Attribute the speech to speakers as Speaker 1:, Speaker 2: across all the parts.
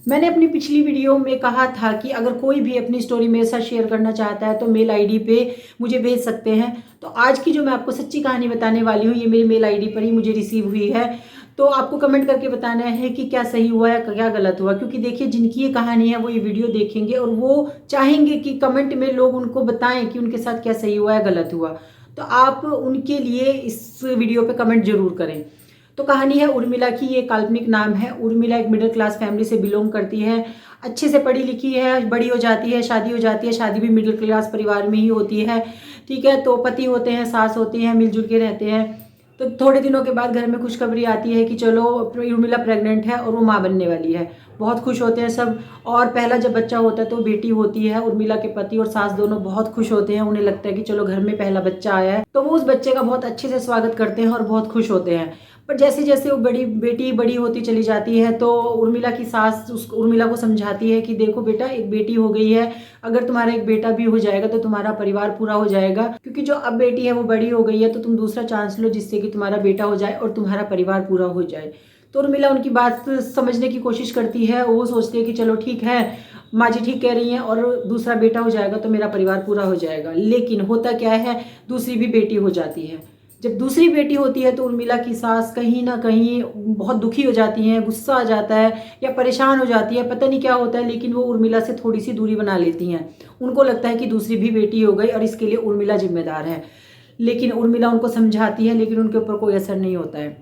Speaker 1: मैंने अपनी पिछली वीडियो में कहा था कि अगर कोई भी अपनी स्टोरी मेरे साथ शेयर करना चाहता है तो मेल आईडी पे मुझे भेज सकते हैं। तो आज की जो मैं आपको सच्ची कहानी बताने वाली हूँ ये मेरी मेल आईडी पर ही मुझे रिसीव हुई है। तो आपको कमेंट करके बताना है कि क्या सही हुआ है क्या गलत हुआ, क्योंकि देखिए जिनकी ये कहानी है वो ये वीडियो देखेंगे और वो चाहेंगे कि कमेंट में लोग उनको बताएं कि उनके साथ क्या सही हुआ है गलत हुआ। तो आप उनके लिए इस वीडियो पे कमेंट जरूर करें। तो कहानी है उर्मिला की। ये काल्पनिक नाम है। उर्मिला एक मिडिल क्लास फैमिली से बिलोंग करती है। अच्छे से पढ़ी लिखी है, बड़ी हो जाती है, शादी हो जाती है। शादी भी मिडिल क्लास परिवार में ही होती है। ठीक है, तो पति होते हैं, सास होती हैं, मिलजुल के रहते हैं। तो थोड़े दिनों के बाद घर में खुशखबरी आती है कि चलो उर्मिला प्रेग्नेंट है और वो माँ बनने वाली है। बहुत खुश होते हैं सब। और पहला जब बच्चा होता है तो बेटी होती है। उर्मिला के पति और सास दोनों बहुत खुश होते हैं। उन्हें लगता है कि चलो घर में पहला बच्चा आया है, तो वो उस बच्चे का बहुत अच्छे से स्वागत करते हैं और बहुत खुश होते हैं। पर जैसे जैसे वो बेटी बड़ी होती चली जाती है तो उर्मिला की सास उर्मिला को समझाती है कि देखो बेटा, एक बेटी हो गई है, अगर तुम्हारा एक बेटा भी हो जाएगा तो तुम्हारा परिवार पूरा हो जाएगा, क्योंकि जो अब बेटी है वो बड़ी हो गई है, तो तुम दूसरा चांस लो जिससे कि तुम्हारा बेटा हो जाए और तुम्हारा परिवार पूरा हो जाए। तो उर्मिला उनकी बात समझने की कोशिश करती है। वो सोचती है कि चलो ठीक है, माँ जी ठीक कह रही हैं और दूसरा बेटा हो जाएगा तो मेरा परिवार पूरा हो जाएगा। लेकिन होता क्या है, दूसरी भी बेटी हो जाती है। जब दूसरी बेटी होती है तो उर्मिला की सास कहीं ना कहीं बहुत दुखी हो जाती हैं, गुस्सा आ जाता है या परेशान हो जाती है, पता नहीं क्या होता है, लेकिन वो उर्मिला से थोड़ी सी दूरी बना लेती हैं। उनको लगता है कि दूसरी भी बेटी हो गई और इसके लिए उर्मिला जिम्मेदार है। लेकिन उर्मिला उनको समझाती है, लेकिन उनके ऊपर कोई असर नहीं होता है।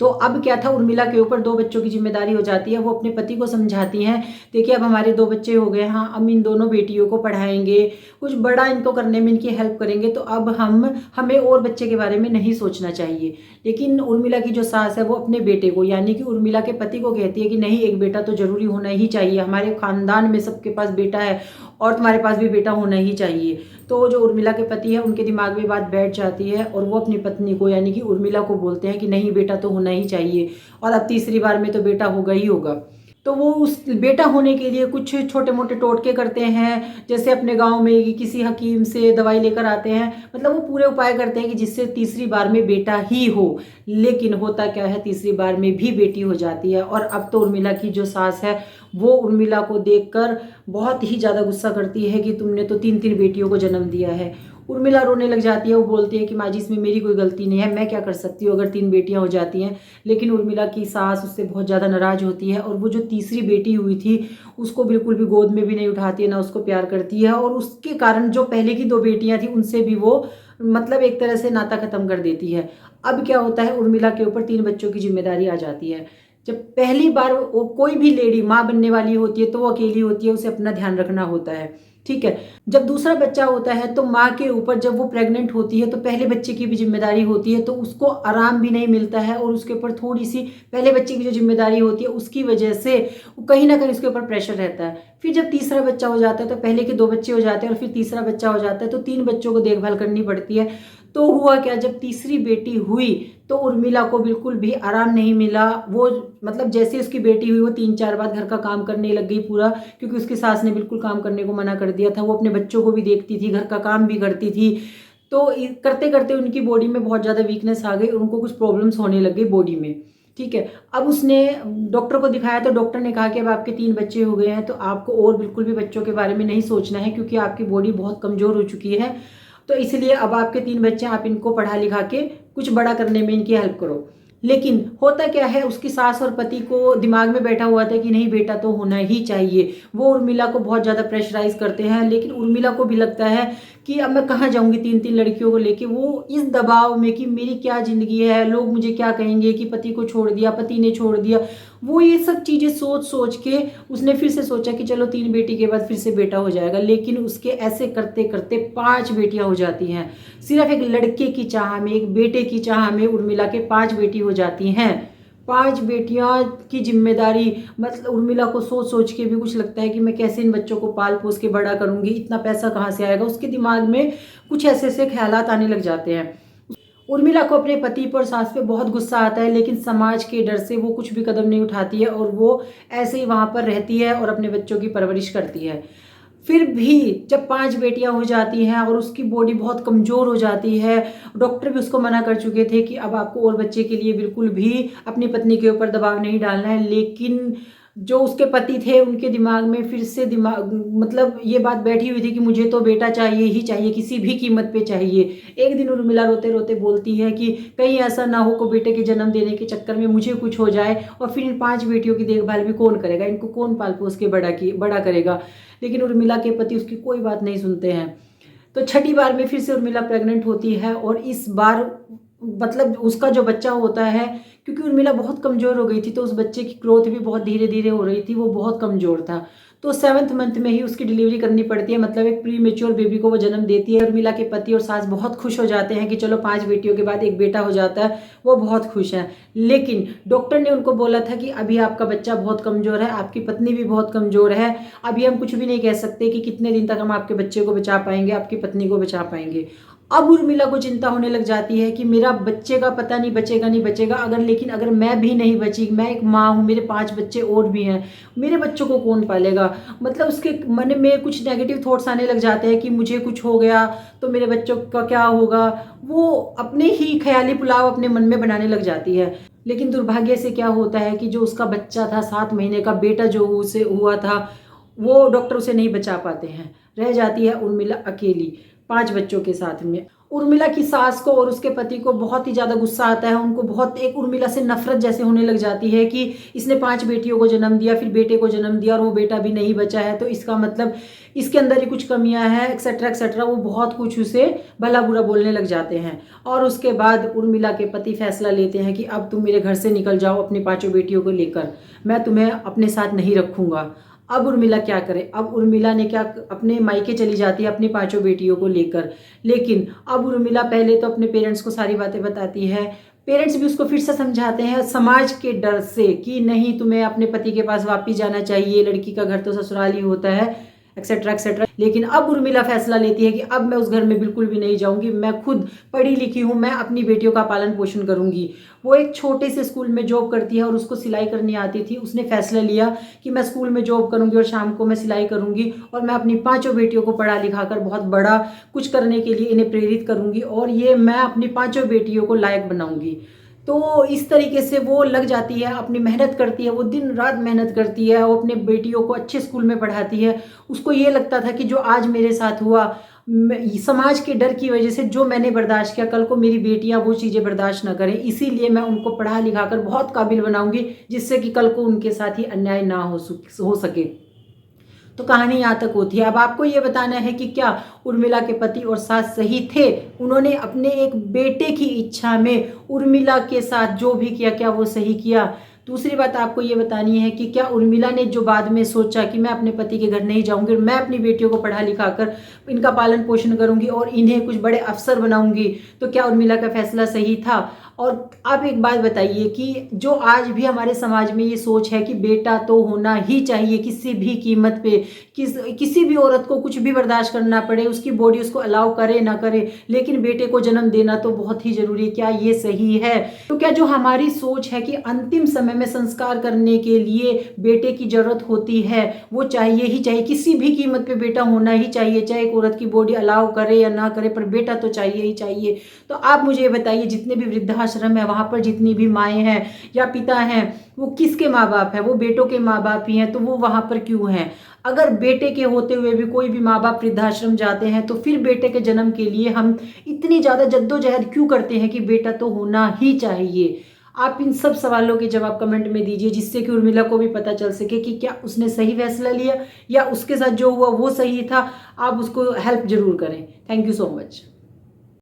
Speaker 1: तो अब क्या था, उर्मिला के ऊपर दो बच्चों की जिम्मेदारी हो जाती है। वो अपने पति को समझाती हैं, देखिए अब हमारे दो बच्चे हो गए, हाँ हम इन दोनों बेटियों को पढ़ाएंगे, कुछ बड़ा इनको करने में इनकी हेल्प करेंगे, तो अब हमें और बच्चे के बारे में नहीं सोचना चाहिए। लेकिन उर्मिला की जो सास है वो अपने बेटे को यानी कि उर्मिला के पति को कहती है कि नहीं, एक बेटा तो जरूरी होना ही चाहिए, हमारे खानदान में सबके पास बेटा है और तुम्हारे पास भी बेटा होना ही चाहिए। तो जो उर्मिला के पति है उनके दिमाग में बात बैठ जाती है और वो अपनी पत्नी को यानी कि उर्मिला को बोलते हैं कि नहीं, बेटा तो होना ही चाहिए और अब तीसरी बार में तो बेटा होगा ही होगा। तो वो उस बेटा होने के लिए कुछ छोटे मोटे टोटके करते हैं, जैसे अपने गांव में किसी हकीम से दवाई लेकर आते हैं, मतलब वो पूरे उपाय करते हैं कि जिससे तीसरी बार में बेटा ही हो। लेकिन होता क्या है, तीसरी बार में भी बेटी हो जाती है। और अब तो उर्मिला की जो सास है वो उर्मिला को देखकर बहुत ही ज़्यादा गुस्सा करती है कि तुमने तो तीन तीन बेटियों को जन्म दिया है। उर्मिला रोने लग जाती है। वो बोलती है कि माँ जी इसमें मेरी कोई गलती नहीं है, मैं क्या कर सकती हूँ अगर तीन बेटियां हो जाती हैं। लेकिन उर्मिला की सास उससे बहुत ज़्यादा नाराज़ होती है और वो जो तीसरी बेटी हुई थी उसको बिल्कुल भी गोद में भी नहीं उठाती है, ना उसको प्यार करती है। और उसके कारण जो पहले की दो बेटियां थी उनसे भी वो मतलब एक तरह से नाता खत्म कर देती है। अब क्या होता है, उर्मिला के ऊपर तीन बच्चों की जिम्मेदारी आ जाती है। जब पहली बार वो कोई भी लेडी माँ बनने वाली होती है तो वो अकेली होती है, उसे अपना ध्यान रखना होता है। ठीक है, जब दूसरा बच्चा होता है तो माँ के ऊपर जब वो प्रेग्नेंट होती है तो पहले बच्चे की भी जिम्मेदारी होती है, तो उसको आराम भी नहीं मिलता है और उसके ऊपर थोड़ी सी पहले बच्चे की जो जिम्मेदारी होती है उसकी वजह से कहीं ना कहीं उसके ऊपर प्रेशर रहता है। फिर जब तीसरा बच्चा हो जाता है तो पहले के दो बच्चे हो जाते हैं और फिर तीसरा बच्चा हो जाता है तो तीन बच्चों को देखभाल करनी पड़ती है। तो हुआ क्या, जब तीसरी बेटी हुई तो उर्मिला को बिल्कुल भी आराम नहीं मिला। वो मतलब जैसे उसकी बेटी हुई वो तीन चार बार घर का काम करने लग गई पूरा, क्योंकि उसकी सास ने बिल्कुल काम करने को मना कर दिया था। वो अपने बच्चों को भी देखती थी, घर का काम भी करती थी। तो करते करते उनकी बॉडी में बहुत ज़्यादा वीकनेस आ गई, उनको कुछ प्रॉब्लम्स होने लग गई बॉडी में। ठीक है, अब उसने डॉक्टर को दिखाया तो डॉक्टर ने कहा कि अब आपके तीन बच्चे हो गए हैं तो आपको और बिल्कुल भी बच्चों के बारे में नहीं सोचना है, क्योंकि आपकी बॉडी बहुत कमज़ोर हो चुकी है। तो इसलिए अब आपके तीन बच्चे, आप इनको पढ़ा लिखा के कुछ बड़ा करने में इनकी हेल्प करो। लेकिन होता क्या है, उसकी सास और पति को दिमाग में बैठा हुआ था कि नहीं, बेटा तो होना ही चाहिए। वो उर्मिला को बहुत ज़्यादा प्रेशराइज करते हैं, लेकिन उर्मिला को भी लगता है कि अब मैं कहाँ जाऊँगी तीन तीन लड़कियों को लेके। वो इस दबाव में कि मेरी क्या ज़िंदगी है, लोग मुझे क्या कहेंगे कि पति को छोड़ दिया, पति ने छोड़ दिया। वो ये सब चीज़ें सोच सोच के उसने फिर से सोचा कि चलो तीन बेटी के बाद फिर से बेटा हो जाएगा। लेकिन उसके ऐसे करते करते पांच बेटियां हो जाती हैं। सिर्फ एक लड़के की चाह में, एक बेटे की चाह में उर्मिला के पांच बेटी हो जाती हैं। पांच बेटियां की जिम्मेदारी, मतलब उर्मिला को सोच सोच के भी कुछ लगता है कि मैं कैसे इन बच्चों को पाल पोस के बड़ा करूंगी, इतना पैसा कहाँ से आएगा। उसके दिमाग में कुछ ऐसे ऐसे ख्यालात आने लग जाते हैं। उर्मिला को अपने पति पर, सास पे बहुत गुस्सा आता है, लेकिन समाज के डर से वो कुछ भी कदम नहीं उठाती है और वो ऐसे ही वहाँ पर रहती है और अपने बच्चों की परवरिश करती है। फिर भी जब पांच बेटियां हो जाती हैं और उसकी बॉडी बहुत कमज़ोर हो जाती है, डॉक्टर भी उसको मना कर चुके थे कि अब आपको और बच्चे के लिए बिल्कुल भी अपनी पत्नी के ऊपर दबाव नहीं डालना है। लेकिन जो उसके पति थे उनके दिमाग में फिर से दिमाग मतलब ये बात बैठी हुई थी कि मुझे तो बेटा चाहिए ही चाहिए, किसी भी कीमत पे चाहिए। एक दिन उर्मिला रोते रोते बोलती है कि कहीं ऐसा ना हो को बेटे के जन्म देने के चक्कर में मुझे कुछ हो जाए और फिर इन 5 बेटियों की देखभाल भी कौन करेगा, इनको कौन पाल पोस के बड़ा करेगा। लेकिन उर्मिला के पति उसकी कोई बात नहीं सुनते हैं। तो छठी बार में फिर से उर्मिला प्रेग्नेंट होती है और इस बार मतलब उसका जो बच्चा होता है, क्योंकि उर्मिला बहुत कमज़ोर हो गई थी तो उस बच्चे की ग्रोथ भी बहुत धीरे धीरे हो रही थी, वो बहुत कमज़ोर था। तो 7th मंथ में ही उसकी डिलीवरी करनी पड़ती है, मतलब एक प्री मेच्योर बेबी को वो जन्म देती है। उर्मिला के पति और सास बहुत खुश हो जाते हैं कि चलो 5 बेटियों के बाद एक बेटा हो जाता है, वो बहुत खुश हैं। लेकिन डॉक्टर ने उनको बोला था कि अभी आपका बच्चा बहुत कमज़ोर है, आपकी पत्नी भी बहुत कमज़ोर है, अभी हम कुछ भी नहीं कह सकते कि कितने दिन तक हम आपके बच्चे को बचा पाएंगे, आपकी पत्नी को बचा पाएंगे। अब उर्मिला को चिंता होने लग जाती है कि मेरा बच्चे का पता नहीं बचेगा नहीं बचेगा, लेकिन अगर मैं भी नहीं बची, मैं एक माँ हूँ, मेरे 5 बच्चे और भी हैं, मेरे बच्चों को कौन पालेगा। मतलब उसके मन में कुछ नेगेटिव थॉट्स आने लग जाते हैं कि मुझे कुछ हो गया तो मेरे बच्चों का क्या होगा। वो अपने ही ख्याली पुलाव अपने मन में बनाने लग जाती है। लेकिन दुर्भाग्य से क्या होता है कि जो उसका बच्चा था, 7 महीने का बेटा जो उसे हुआ था, वो डॉक्टर उसे नहीं बचा पाते हैं। रह जाती है उर्मिला अकेली 5 बच्चों के साथ में। उर्मिला की सास को और उसके पति को बहुत ही ज़्यादा गुस्सा आता है, उनको बहुत एक उर्मिला से नफरत जैसे होने लग जाती है कि इसने 5 बेटियों को जन्म दिया, फिर बेटे को जन्म दिया और वो बेटा भी नहीं बचा है, तो इसका मतलब इसके अंदर ही कुछ कमियां हैं, एक्सेट्रा एक्सेट्रा। वो बहुत कुछ उसे भला बुरा बोलने लग जाते हैं। और उसके बाद उर्मिला के पति फैसला लेते हैं कि अब तुम मेरे घर से निकल जाओ अपनी 5 बेटियों को लेकर, मैं तुम्हें अपने साथ नहीं रखूँगा। अब उर्मिला क्या करे, अब उर्मिला ने क्या अपने मायके चली जाती है अपनी 5 बेटियों को लेकर। लेकिन अब उर्मिला पहले तो अपने पेरेंट्स को सारी बातें बताती है, पेरेंट्स भी उसको फिर से समझाते हैं समाज के डर से कि नहीं तुम्हें अपने पति के पास वापिस जाना चाहिए, लड़की का घर तो ससुराल ही होता है, एक्सेट्रा एक्सेट्रा। लेकिन अब उर्मिला फैसला लेती है कि अब मैं उस घर में बिल्कुल भी नहीं जाऊंगी, मैं खुद पढ़ी लिखी हूँ, मैं अपनी बेटियों का पालन पोषण करूंगी। वो एक छोटे से स्कूल में जॉब करती है और उसको सिलाई करनी आती थी। उसने फैसला लिया कि मैं स्कूल में जॉब करूंगी और शाम को मैं सिलाई करूंगी और मैं अपनी 5 बेटियों को पढ़ा लिखा कर बहुत बड़ा कुछ करने के लिए इन्हें प्रेरित करूंगी और ये मैं अपनी 5 बेटियों को लायक बनाऊंगी। तो इस तरीके से वो लग जाती है, अपनी मेहनत करती है, वो दिन रात मेहनत करती है, वो अपने बेटियों को अच्छे स्कूल में पढ़ाती है। उसको ये लगता था कि जो आज मेरे साथ हुआ, समाज के डर की वजह से जो मैंने बर्दाश्त किया, कल को मेरी बेटियां वो चीज़ें बर्दाश्त ना करें, इसीलिए मैं उनको पढ़ा लिखा कर बहुत काबिल बनाऊंगी जिससे कि कल को उनके साथ ही अन्याय ना हो सके। तो कहानी यहाँ तक होती है। अब आपको ये बताना है कि क्या उर्मिला के पति और सास सही थे, उन्होंने अपने एक बेटे की इच्छा में उर्मिला के साथ जो भी किया क्या वो सही किया। दूसरी बात आपको ये बतानी है कि क्या उर्मिला ने जो बाद में सोचा कि मैं अपने पति के घर नहीं जाऊंगी और मैं अपनी बेटियों को पढ़ा लिखा कर इनका पालन पोषण करूंगी और इन्हें कुछ बड़े अफसर बनाऊंगी, तो क्या उर्मिला का फैसला सही था। और आप एक बात बताइए कि जो आज भी हमारे समाज में ये सोच है कि बेटा तो होना ही चाहिए किसी भी कीमत पे, किसी भी औरत को कुछ भी बर्दाश्त करना पड़े, उसकी बॉडी उसको अलाउ करे ना करे, लेकिन बेटे को जन्म देना तो बहुत ही जरूरी है, क्या ये सही है। तो क्या जो हमारी सोच है कि अंतिम समय में संस्कार करने के लिए बेटे की जरूरत होती है, वो चाहिए ही चाहिए, किसी भी कीमत पे बेटा होना ही चाहिए, चाहे एक औरत की बॉडी अलाउ करे या ना करे, पर बेटा तो चाहिए ही चाहिए। तो आप मुझे ये बताइए, जितने भी वृद्धाश्रम है वहाँ पर जितनी भी माएँ हैं या पिता हैं, वो किसके माँ बाप हैं, वो बेटों के माँ बाप ही हैं, तो वो वहाँ पर क्यों हैं। अगर बेटे के होते हुए भी कोई भी माँ बाप वृद्धाश्रम जाते हैं तो फिर बेटे के जन्म के लिए हम इतनी ज़्यादा जद्दोजहद क्यों करते हैं कि बेटा तो होना ही चाहिए। आप इन सब सवालों के जवाब कमेंट में दीजिए, जिससे कि उर्मिला को भी पता चल सके कि क्या उसने सही फैसला लिया या उसके साथ जो हुआ वो सही था। आप उसको हेल्प जरूर करें। Thank you so much.